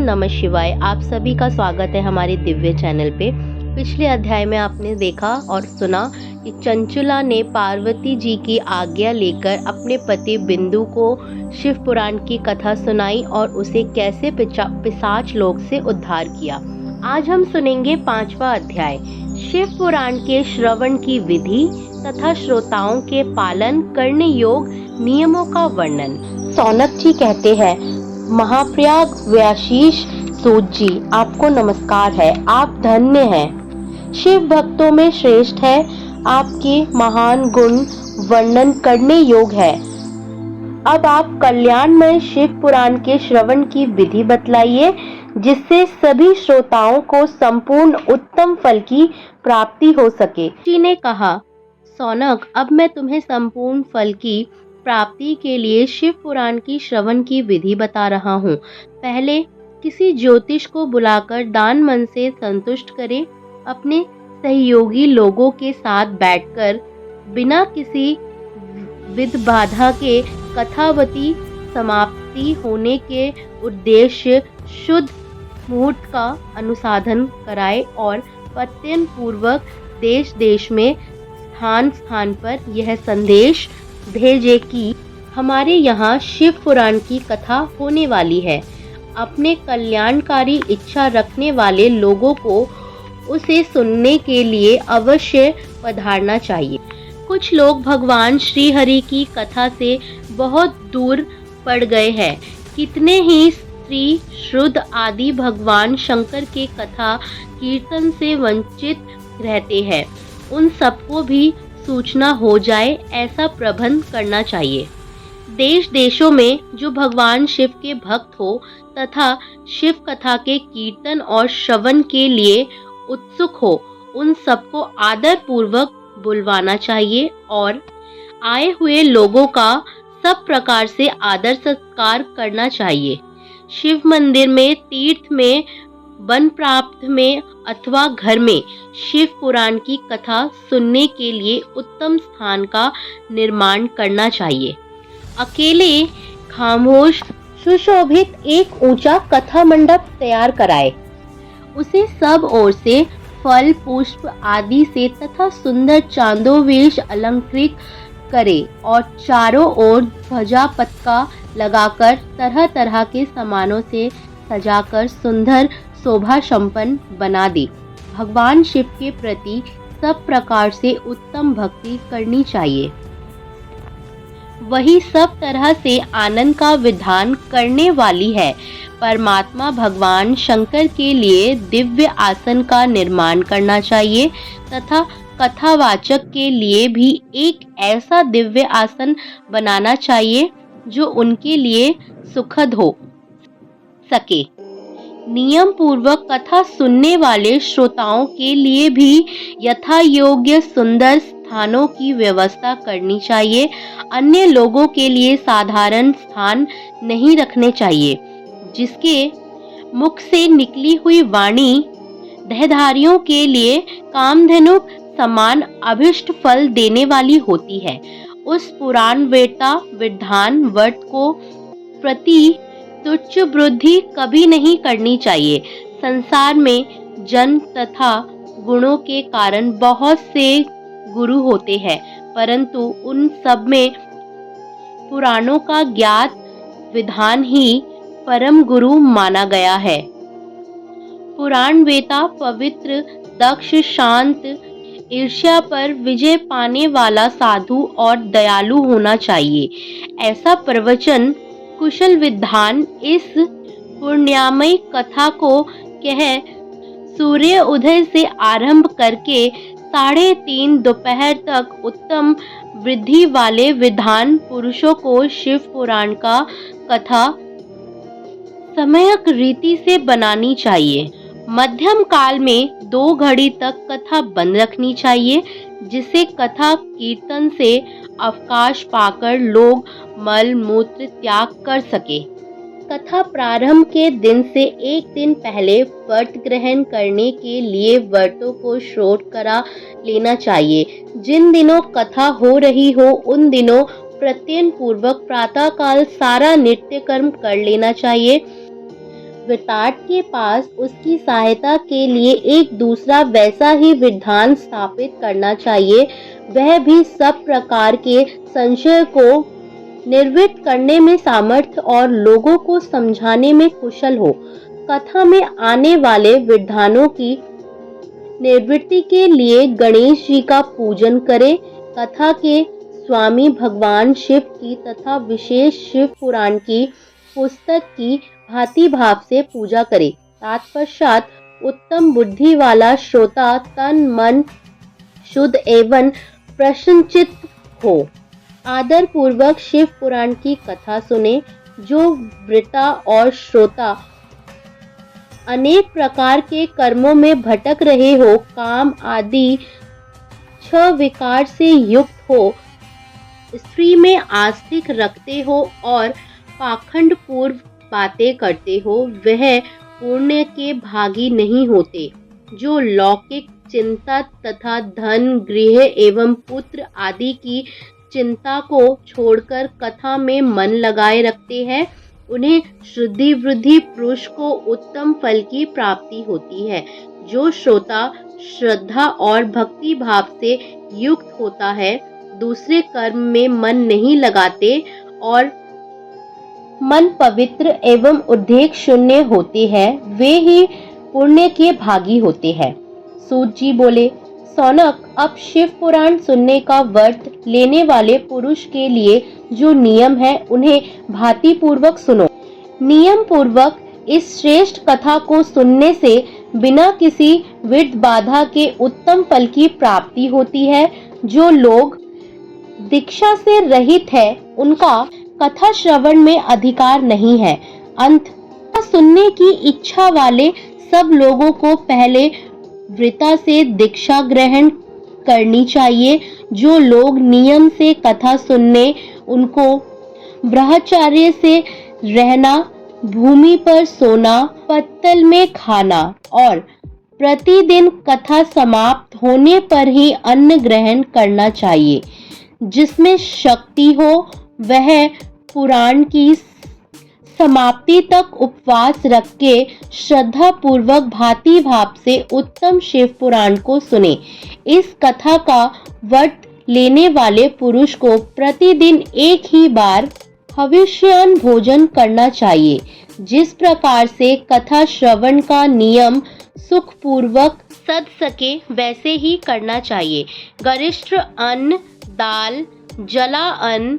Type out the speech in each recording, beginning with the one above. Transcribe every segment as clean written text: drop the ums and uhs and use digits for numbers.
नमः शिवाय। आप सभी का स्वागत है हमारे दिव्य चैनल पे। पिछले अध्याय में आपने देखा और सुना कि चंचुला ने पार्वती जी की आज्ञा लेकर अपने पति बिंदु को शिव पुराण की कथा सुनाई और उसे कैसे पिशाच लोक से उद्धार किया। आज हम सुनेंगे 5वां अध्याय, शिव पुराण के श्रवण की विधि तथा श्रोताओं के पालन करने योग नियमों का वर्णन। सौनक जी कहते हैं, महाप्रयाग व्याशीष सूत जी, आपको नमस्कार है। आप धन्य हैं, शिव भक्तों में श्रेष्ठ है। आपके महान गुण वर्णन करने योग है। अब आप कल्याणमय शिव पुराण के श्रवण की विधि बतलाइए, जिससे सभी श्रोताओं को संपूर्ण उत्तम फल की प्राप्ति हो सके। जी ने कहा, सौनक, अब मैं तुम्हें संपूर्ण फल की प्राप्ति के लिए शिव पुराण की श्रवण की विधि बता रहा हूँ। पहले किसी ज्योतिष को बुलाकर दान मन से संतुष्ट करें। अपने सहयोगी लोगों के साथ बैठकर बिना किसी विध बाधा के कथावती समाप्ति होने के उद्देश्य शुद्ध मुहूर्त का अनुसाधन कराए और पत्यन पूर्वक देश देश में स्थान स्थान पर यह संदेश भेजे कि हमारे यहाँ शिव पुराण की कथा होने वाली है। अपने कल्याणकारी इच्छा रखने वाले लोगों को उसे सुनने के लिए अवश्य पधारना चाहिए। कुछ लोग भगवान श्री हरि की कथा से बहुत दूर पड़ गए हैं। कितने ही स्त्री शुद्ध आदि भगवान शंकर के कथा कीर्तन से वंचित रहते हैं। उन सबको भी सूचना हो जाए, ऐसा प्रबंध करना चाहिए। देश देशों में जो भगवान शिव के भक्त हो तथा शिव कथा के कीर्तन और श्रवण के लिए उत्सुक हो, उन सबको आदर पूर्वक बुलवाना चाहिए और आए हुए लोगों का सब प्रकार से आदर सत्कार करना चाहिए। शिव मंदिर में, तीर्थ में, वन प्राप्त में अथवा घर में शिव पुराण की कथा सुनने के लिए उत्तम स्थान का निर्माण करना चाहिए। अकेले खामोश सुशोभित एक ऊंचा कथा मंडप तैयार कराए। उसे सब ओर से फल पुष्प आदि से तथा सुंदर चांदोवेश अलंकृत करे और चारों ओर ध्वजा पताका लगाकर तरह तरह के सामानों से सजाकर सुंदर शोभा संपन्न बना दे। भगवान शिव के प्रति सब प्रकार से उत्तम भक्ति करनी चाहिए। वही सब तरह से आनंद का विधान करने वाली है। परमात्मा भगवान शंकर के लिए दिव्य आसन का निर्माण करना चाहिए तथा कथावाचक के लिए भी एक ऐसा दिव्य आसन बनाना चाहिए जो उनके लिए सुखद हो सके। नियम पूर्वक कथा सुनने वाले श्रोताओं के लिए भी यथा योग्य सुंदर स्थानों की व्यवस्था करनी चाहिए। अन्य लोगों के लिए साधारण स्थान नहीं रखने चाहिए। जिसके मुख से निकली हुई वाणी देहधारियों के लिए कामधेनु समान अभिष्ट फल देने वाली होती है। उस पुराण वेता विधान वर्त को प्रति तुच्छ बुद्धि कभी नहीं करनी चाहिए। संसार में जन्म तथा गुणों के कारण बहुत से गुरु होते हैं, परंतु उन सब में पुराणों का ज्ञात विधान ही परम गुरु माना गया है। पुराण वेता पवित्र, दक्ष, शांत, ईर्ष्या पर विजय पाने वाला साधु और दयालु होना चाहिए। ऐसा प्रवचन कुशल विद्वान इस पुण्यामय कथा को कह सूर्य उदय से आरंभ करके 3:30 दोपहर तक उत्तम वृद्धि वाले विद्वान पुरुषों को शिव पुराण का कथा समयक रीति से बनानी चाहिए। मध्यम काल में 2 घड़ी तक कथा बंद रखनी चाहिए, जिससे कथा कीर्तन से अवकाश पाकर लोग मल मूत्र त्याग कर सके। कथा प्रारंभ के दिन से एक दिन पहले व्रत ग्रहण करने के लिए व्रतों को श्रोत करा लेना चाहिए। जिन दिनों कथा हो रही हो उन दिनों प्रत्ययन पूर्वक प्रातः काल सारा नित्य कर्म कर लेना चाहिए। विराट के पास उसकी सहायता के लिए एक दूसरा वैसा ही विधान स्थापित करना चाहिए, वह भी सब प्रकार के संशय को निर्वृत्त करने में सामर्थ्य और लोगों को समझाने में कुशल हो। कथा में आने वाले विधानों की निवृत्ति के लिए गणेश जी का पूजन करें। कथा के स्वामी भगवान शिव की तथा विशेष शिव पुराण की पुस्तक की भांति भाव से पूजा करें। तत्पश्चात उत्तम बुद्धि वाला श्रोता तन मन शुद्ध एवं प्रसन्नचित्त हो आदर पूर्वक शिव पुराण की कथा सुने। जो वक्ता और श्रोता अनेक प्रकार के कर्मों में भटक रहे हो, काम आदि 6 विकार से युक्त हो, स्त्री में आस्तिक रखते हो और पाखंड पूर्व बातें करते हो, वह पुण्य के भागी नहीं होते। जो लौकिक चिंता तथा धन गृह एवं पुत्र आदि की चिंता को छोड़कर कथा में मन लगाए रखते हैं, उन्हें शुद्धि वृद्धि पुरुष को उत्तम फल की प्राप्ति होती है। जो श्रोता श्रद्धा और भक्ति भाव से युक्त होता है, दूसरे कर्म में मन नहीं लगाते और मन पवित्र एवं उद्वेग शून्य होते हैं, वे ही पुण्य के भागी होते हैं। सूत जी बोले, सौनक, अब शिव पुराण सुनने का व्रत लेने वाले पुरुष के लिए जो नियम है, उन्हें भांति पूर्वक सुनो। नियम पूर्वक इस श्रेष्ठ कथा को सुनने से बिना किसी विघ्न बाधा के उत्तम फल की प्राप्ति होती है। जो लोग दीक्षा से रहित है, उनका कथा श्रवण में अधिकार नहीं है। अंत सुनने की इच्छा वाले सब लोगों को पहले वृता से दीक्षा ग्रहण करनी चाहिए। जो लोग नियम से कथा सुनने, उनको ब्रह्मचर्य से रहना, भूमि पर सोना, पत्तल में खाना और प्रतिदिन कथा समाप्त होने पर ही अन्न ग्रहण करना चाहिए। जिसमें शक्ति हो, वह पुराण की समाप्ति तक उपवास रख के श्रद्धा पूर्वक भांति भाव से उत्तम शिव पुराण को सुने। इस कथा का व्रत लेने वाले पुरुष को प्रतिदिन एक ही बार हविष्यान्न भोजन करना चाहिए। जिस प्रकार से कथा श्रवण का नियम सुख पूर्वक सद सके, वैसे ही करना चाहिए। गरिष्ठ अन्न, दाल, जला अन्न,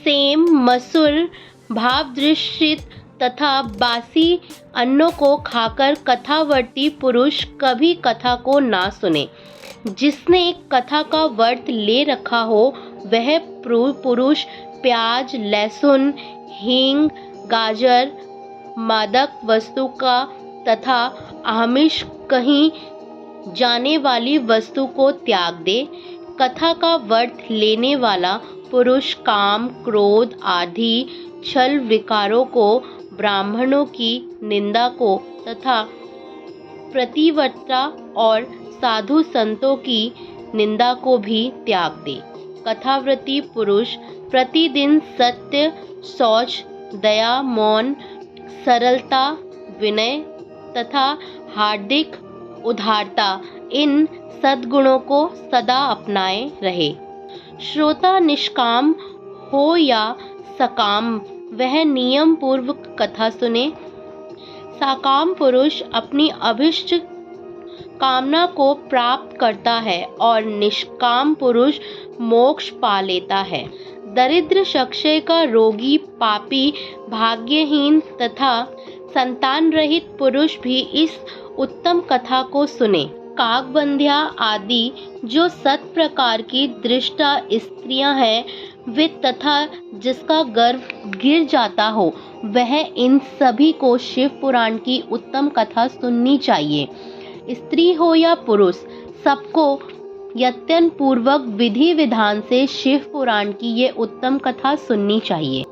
सेम, मसूर, भावदृश्यित तथा बासी अन्नों को खाकर कथावर्ती पुरुष कभी कथा को ना सुने। जिसने कथा का व्रत ले रखा हो, वह पुरुष प्याज, लहसुन, हींग, गाजर, मादक वस्तु का तथा आमिष कहीं जाने वाली वस्तु को त्याग दे। कथा का व्रत लेने वाला पुरुष काम, क्रोध आदि छल विकारों को, ब्राह्मणों की निंदा को तथा प्रतिवक्ता और साधु संतों की निंदा को भी त्याग दे। कथाव्रती पुरुष प्रतिदिन सत्य, शौच, दया, मौन, सरलता, विनय तथा हार्दिक उदारता, इन सद्गुणों को सदा अपनाए रहे। श्रोता निष्काम हो या सकाम, वह नियम पूर्वक कथा सुने। सकाम पुरुष अपनी अभिष्ट कामना को प्राप्त करता है और निष्काम पुरुष मोक्ष पा लेता है। दरिद्र, क्षय का रोगी, पापी, भाग्यहीन तथा संतान रहित पुरुष भी इस उत्तम कथा को सुने। काकबंध्या आदि जो 7 प्रकार की दृष्टा स्त्रियां हैं, वे तथा जिसका गर्भ गिर जाता हो, वह इन सभी को शिव पुराण की उत्तम कथा सुननी चाहिए। स्त्री हो या पुरुष, सबको यत्न पूर्वक विधि विधान से शिव पुराण की ये उत्तम कथा सुननी चाहिए।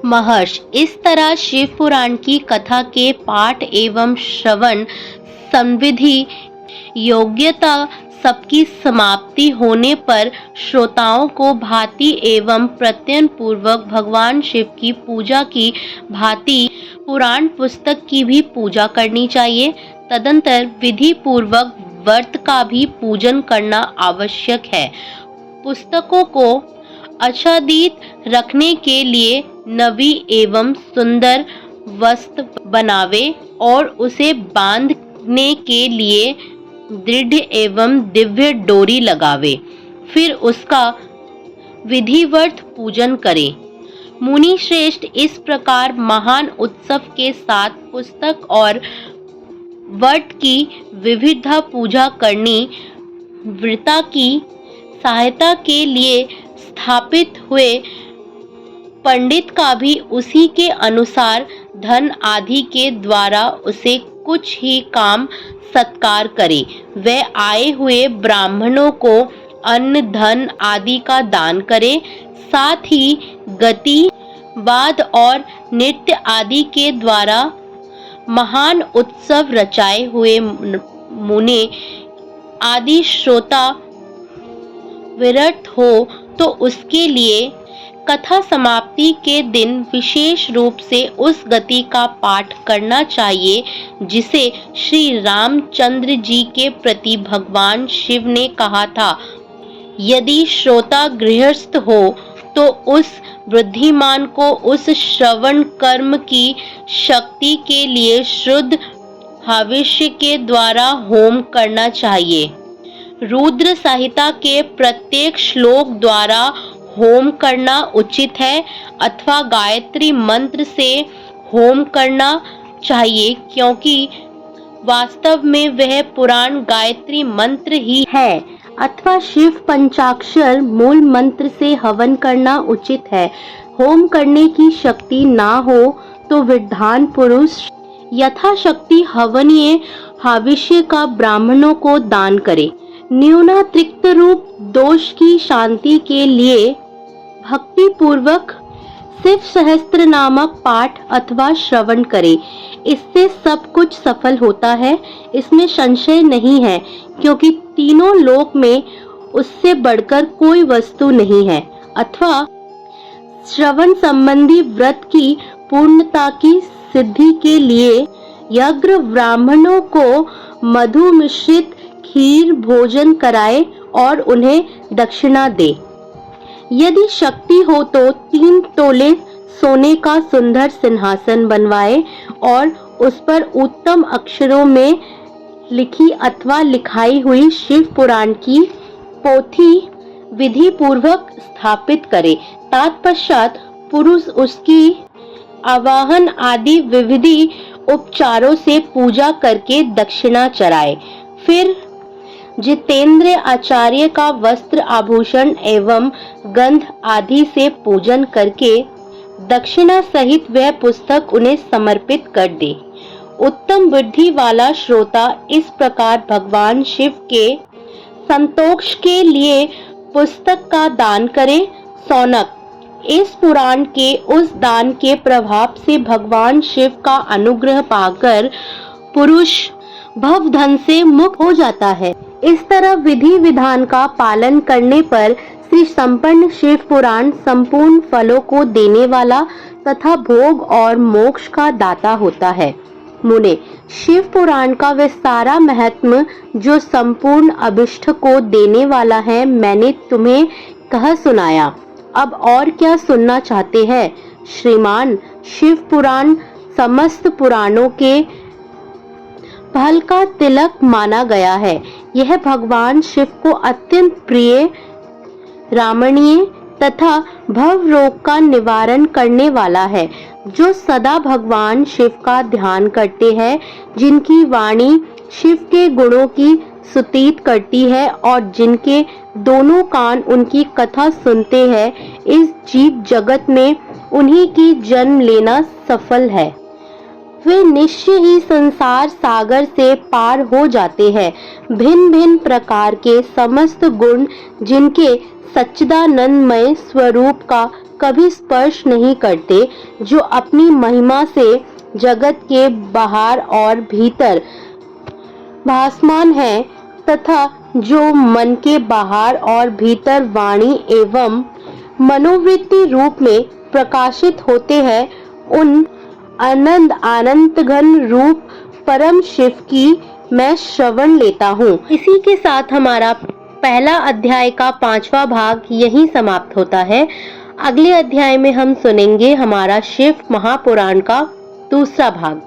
महर्षि, इस तरह शिव पुराण की कथा के पाठ एवं श्रवण संविधि योग्यता सबकी समाप्ति होने पर श्रोताओं को भांति एवं प्रत्यय पूर्वक भगवान शिव की पूजा की भांति पुराण पुस्तक की भी पूजा करनी चाहिए। तदंतर विधि पूर्वक व्रत का भी पूजन करना आवश्यक है। पुस्तकों को आच्छादित रखने के लिए नवी एवं सुंदर वस्त्र बनावे और उसे बांधने के लिए दृढ़ एवं दिव्य डोरी लगावे, फिर उसका विधिवत पूजन करे। मुनि श्रेष्ठ इस प्रकार महान उत्सव के साथ पुस्तक और व्रत की विविध पूजा करनी व्रता की सहायता के लिए स्थापित हुए पंडित का भी उसी के अनुसार धन आदि के द्वारा उसे कुछ ही काम सत्कार करे। वह आए हुए ब्राह्मणों को अन्न धन आदि का दान करे। साथ ही गति वाद और नृत्य आदि के द्वारा महान उत्सव रचाए हुए मुनि आदि श्रोता विरत हो तो उसके लिए कथा समाप्ति के दिन विशेष रूप से उस गति का पाठ करना चाहिए जिसे श्री रामचंद्र जी के प्रति भगवान शिव ने कहा था। यदि श्रोता गृहस्थ हो तो उस बुद्धिमान को उस श्रवण कर्म की शक्ति के लिए शुद्ध हविष्य के द्वारा होम करना चाहिए। रुद्र संहिता के प्रत्येक श्लोक द्वारा होम करना उचित है अथवा गायत्री मंत्र से होम करना चाहिए, क्योंकि वास्तव में वह पुराण गायत्री मंत्र ही है, अथवा शिव पंचाक्षर मूल मंत्र से हवन करना उचित है। होम करने की शक्ति ना हो तो विद्वान पुरुष यथाशक्ति हवनीय हविष्य का ब्राह्मणों को दान करे। न्यूनातिरिक्त रूप दोष की शांति के लिए भक्ति पूर्वक शिव सहस्त्र नामक पाठ अथवा श्रवण करे। इससे सब कुछ सफल होता है, इसमें संशय नहीं है, क्योंकि तीनों लोक में उससे बढ़कर कोई वस्तु नहीं है। अथवा श्रवण संबंधी व्रत की पूर्णता की सिद्धि के लिए यज्ञ ब्राह्मणों को मधु मिश्रित खीर भोजन कराए और उन्हें दक्षिणा दे। यदि शक्ति हो तो 3 तोले सोने का सुंदर सिंहासन बनवाए और उस पर उत्तम अक्षरों में लिखी अथवा लिखाई हुई शिव पुराण की पोथी विधि पूर्वक स्थापित करे। तत्पश्चात पुरुष उसकी आवाहन आदि विविधि उपचारों से पूजा करके दक्षिणा चढ़ाए। फिर जितेंद्र आचार्य का वस्त्र आभूषण एवं गंध आदि से पूजन करके दक्षिणा सहित वह पुस्तक उन्हें समर्पित कर दे। उत्तम बुद्धि वाला श्रोता इस प्रकार भगवान शिव के संतोष के लिए पुस्तक का दान करे। सौनक, इस पुराण के उस दान के प्रभाव से भगवान शिव का अनुग्रह पाकर पुरुष भवधन से मुक्त हो जाता है। इस तरह विधि विधान का पालन करने पर श्री संपन्न शिव पुराण संपूर्ण फलों को देने वाला तथा भोग और मोक्ष का दाता होता है। मुने, शिव पुराण का वह सारा महत्व जो संपूर्ण अभिष्ट को देने वाला है मैंने तुम्हें कह सुनाया। अब और क्या सुनना चाहते हैं? श्रीमान, शिव पुराण समस्त पुराणों के फल का तिलक माना गया है। यह भगवान शिव को अत्यंत प्रिय, रामणीय तथा भव रोग का निवारण करने वाला है। जो सदा भगवान शिव का ध्यान करते हैं, जिनकी वाणी शिव के गुणों की स्तुति करती है और जिनके दोनों कान उनकी कथा सुनते हैं, इस जीव जगत में उन्हीं की जन्म लेना सफल है। वे निश्चय ही संसार सागर से पार हो जाते हैं। भिन्न भिन्न प्रकार के समस्त गुण जिनके सच्चिदानंदमय स्वरूप का कभी स्पर्श नहीं करते, जो अपनी महिमा से जगत के बाहर और भीतर भासमान है तथा जो मन के बाहर और भीतर वाणी एवं मनोवृत्ति रूप में प्रकाशित होते हैं, उन अनंत घन रूप परम शिव की मैं श्रवण लेता हूँ। इसी के साथ हमारा पहला अध्याय का 5वां भाग यहीं समाप्त होता है। अगले अध्याय में हम सुनेंगे हमारा शिव महापुराण का दूसरा भाग।